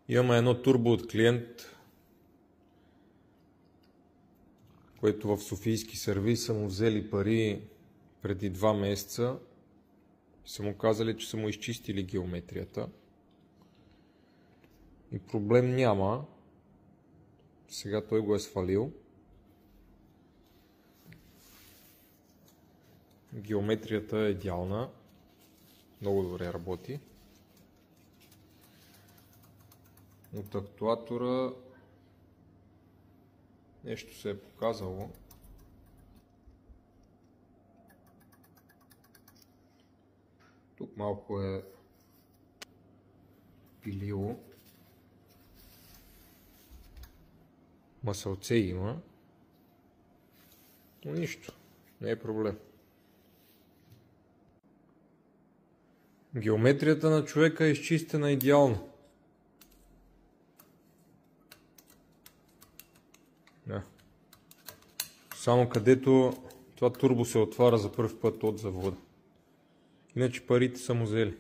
Имаме едно турбо от клиент, което в Софийски сервис са му взели пари преди 2 месеца. Са му казали, че са му изчистили геометрията. И проблем няма. Сега той го е свалил. Геометрията е идеална. Много добре работи. От актуатора нещо се е показало. Тук малко е пилило. Масълце има. Но нищо. Не е проблем. Геометрията на човека е изчистена идеално. Да. Само където това турбо се отваря за пръв път от завода. Иначе парите са му взели.